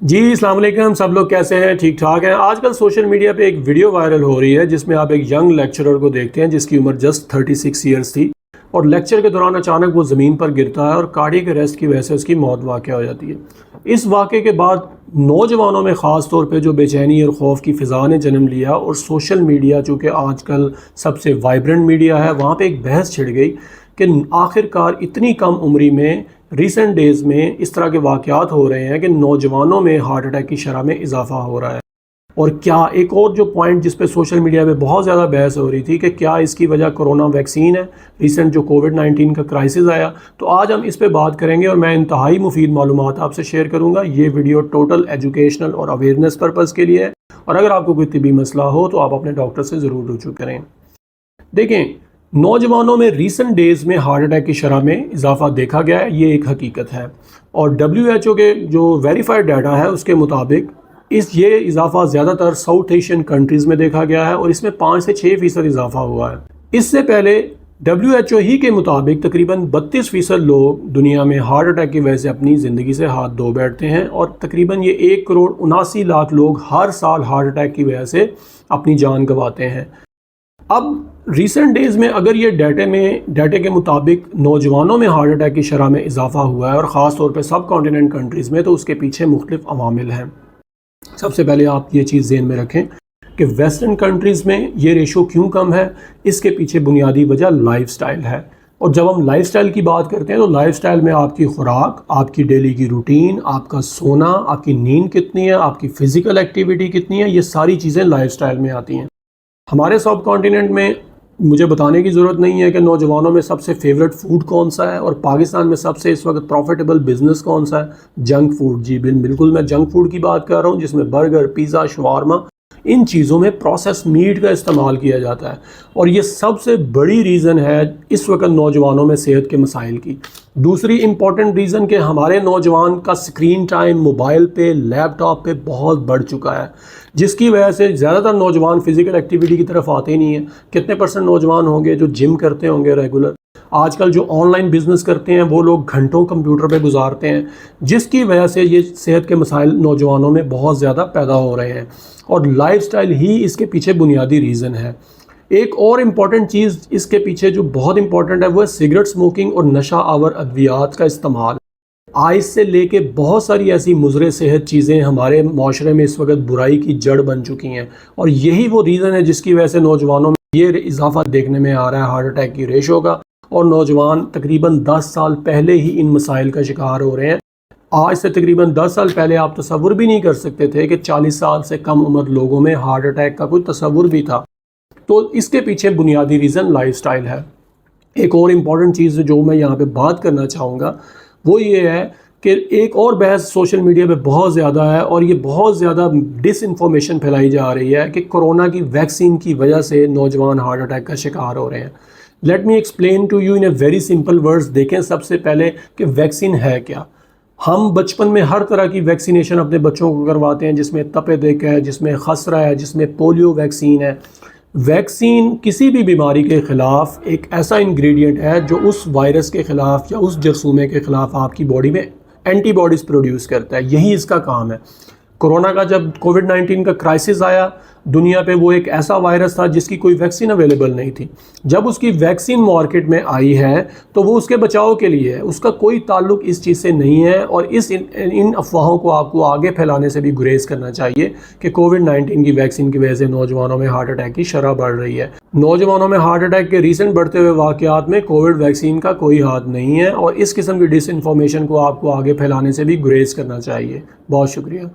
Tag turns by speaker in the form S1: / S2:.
S1: جی السلام علیکم، سب لوگ کیسے ہیں؟ ٹھیک ٹھاک ہیں؟ آج کل سوشل میڈیا پہ ایک ویڈیو وائرل ہو رہی ہے جس میں آپ ایک ینگ لیکچرر کو دیکھتے ہیں جس کی عمر جسٹ 36 ایئرس تھی، اور لیکچر کے دوران اچانک وہ زمین پر گرتا ہے اور کارڈیک اریسٹ کی وجہ سے اس کی موت واقع ہو جاتی ہے۔ اس واقعے کے بعد نوجوانوں میں خاص طور پہ جو بے چینی اور خوف کی فضا نے جنم لیا، اور سوشل میڈیا چونکہ آج کل سب سے وائبرنٹ میڈیا ہے، وہاں پہ ایک بحث چھڑ گئی کہ آخر کار اتنی کم عمری میں ریسنٹ ڈیز میں اس طرح کے واقعات ہو رہے ہیں کہ نوجوانوں میں ہارٹ اٹیک کی شرح میں اضافہ ہو رہا ہے۔ اور کیا ایک اور جو پوائنٹ جس پہ سوشل میڈیا پہ بہت زیادہ بحث ہو رہی تھی کہ کیا اس کی وجہ کرونا ویکسین ہے، ریسنٹ جو کووڈ-19 کا کرائسس آیا، تو آج ہم اس پہ بات کریں گے اور میں انتہائی مفید معلومات آپ سے شیئر کروں گا۔ یہ ویڈیو ٹوٹل ایجوکیشنل اور اویئرنیس پرپز کے لیے ہے، اور اگر آپ کو کوئی طبی مسئلہ ہو تو آپ اپنے ڈاکٹر سے ضرور رجوع کریں۔ دیکھیں، نوجوانوں میں ریسنٹ ڈیز میں ہارٹ اٹیک کی شرح میں اضافہ دیکھا گیا ہے، یہ ایک حقیقت ہے، اور WHO کے جو ویریفائڈ ڈیٹا ہے اس کے مطابق یہ اضافہ زیادہ تر ساؤتھ ایشین کنٹریز میں دیکھا گیا ہے، اور اس میں 5 سے 6% اضافہ ہوا ہے۔ اس سے پہلے WHO ہی کے مطابق تقریباً 32% لوگ دنیا میں ہارٹ اٹیک کی وجہ سے اپنی زندگی سے ہاتھ دھو بیٹھتے ہیں، اور تقریباً یہ 1,79,00,000 لوگ ہر سال ہارٹ اٹیک کی وجہ سے اپنی جان گنواتے ہیں۔ اب ریسنٹ ڈیز میں اگر یہ ڈیٹے کے مطابق نوجوانوں میں ہارٹ اٹیک کی شرح میں اضافہ ہوا ہے، اور خاص طور پہ سب کانٹیننٹ کنٹریز میں، تو اس کے پیچھے مختلف عوامل ہیں۔ سب سے پہلے آپ یہ چیز ذہن میں رکھیں کہ ویسٹرن کنٹریز میں یہ ریشو کیوں کم ہے۔ اس کے پیچھے بنیادی وجہ لائف سٹائل ہے، اور جب ہم لائف سٹائل کی بات کرتے ہیں تو لائف سٹائل میں آپ کی خوراک، آپ کی ڈیلی کی روٹین، آپ کا سونا، آپ کی نیند کتنی ہے، آپ کی فزیکل ایکٹیویٹی کتنی ہے، یہ ساری چیزیں لائف سٹائل میں آتی ہیں۔ ہمارے سب کانٹیننٹ میں مجھے بتانے کی ضرورت نہیں ہے کہ نوجوانوں میں سب سے فیوریٹ فوڈ کون سا ہے، اور پاکستان میں سب سے اس وقت پروفیٹیبل بزنس کون سا ہے؟ Junk food. جی بالکل میں جنک فوڈ کی بات کر رہا ہوں، جس میں برگر، پیزا، شاورما، ان چیزوں میں پروسیس میٹ کا استعمال کیا جاتا ہے، اور یہ سب سے بڑی ریزن ہے اس وقت نوجوانوں میں صحت کے مسائل کی۔ دوسری امپورٹنٹ ریزن کہ ہمارے نوجوان کا سکرین ٹائم موبائل پہ، لیپ ٹاپ پہ بہت بڑھ چکا ہے، جس کی وجہ سے زیادہ تر نوجوان فزیکل ایکٹیویٹی کی طرف آتے ہی نہیں ہیں۔ کتنے % نوجوان ہوں گے جو جم کرتے ہوں گے ریگولر؟ آج کل جو آن لائن بزنس کرتے ہیں وہ لوگ گھنٹوں کمپیوٹر پہ گزارتے ہیں، جس کی وجہ سے یہ صحت کے مسائل نوجوانوں میں بہت زیادہ پیدا ہو رہے ہیں، اور لائف سٹائل ہی اس کے پیچھے بنیادی ریزن ہے۔ ایک اور امپورٹنٹ چیز اس کے پیچھے جو بہت امپورٹنٹ ہے وہ ہے سگریٹ اسموکنگ اور نشہ آور ادویات کا استعمال۔ آج سے لے کے بہت ساری ایسی مضر صحت چیزیں ہمارے معاشرے میں اس وقت برائی کی جڑ بن چکی ہیں، اور یہی وہ ریزن ہے جس کی وجہ سے نوجوانوں میں یہ اضافہ دیکھنے میں آ رہا ہے ہارٹ اٹیک کی ریشو کا، اور نوجوان تقریباً 10 سال پہلے ہی ان مسائل کا شکار ہو رہے ہیں۔ آج سے تقریباً 10 سال پہلے آپ تصور بھی نہیں کر سکتے تھے کہ 40 سال سے کم عمر لوگوں میں ہارٹ اٹیک کا کوئی تصور بھی تھا۔ تو اس کے پیچھے بنیادی ریزن لائف سٹائل ہے۔ ایک اور امپورٹنٹ چیز جو میں یہاں پہ بات کرنا چاہوں گا وہ یہ ہے کہ ایک اور بحث سوشل میڈیا پہ بہت زیادہ ہے، اور یہ بہت زیادہ ڈس انفارمیشن پھیلائی جا رہی ہے کہ کرونا کی ویکسین کی وجہ سے نوجوان ہارٹ اٹیک کا شکار ہو رہے ہیں۔ Let me explain to you in a very simple words. دیکھیں سب سے پہلے کہ ویکسین ہے کیا۔ ہم بچپن میں ہر طرح کی ویکسینیشن اپنے بچوں کو کرواتے ہیں، جس میں تپے دق ہے، جس میں خسرہ ہے، جس میں پولیو ویکسین ہے۔ ویکسین کسی بھی بیماری کے خلاف ایک ایسا انگریڈینٹ ہے جو اس وائرس کے خلاف یا اس جرثومے کے خلاف آپ کی باڈی میں اینٹی باڈیز پروڈیوس کرتا ہے، یہی اس کا کام ہے۔ کرونا کا جب کووڈ-19 کا کرائسس آیا دنیا پہ، وہ ایک ایسا وائرس تھا جس کی کوئی ویکسین اویلیبل نہیں تھی۔ جب اس کی ویکسین مارکیٹ میں آئی ہے تو وہ اس کے بچاؤ کے لیے ہے، اس کا کوئی تعلق اس چیز سے نہیں ہے، اور ان افواہوں کو آپ کو آگے پھیلانے سے بھی گریز کرنا چاہیے کہ کووڈ-19 کی ویکسین کی وجہ سے نوجوانوں میں ہارٹ اٹیک کی شرح بڑھ رہی ہے۔ نوجوانوں میں ہارٹ اٹیک کے ریسنٹ بڑھتے ہوئے واقعات میں کووڈ ویکسین کا کوئی ہاتھ نہیں ہے، اور اس قسم کی ڈس انفارمیشن کو آپ کو آگے پھیلانے سے بھی گریز کرنا چاہیے۔ بہت شکریہ۔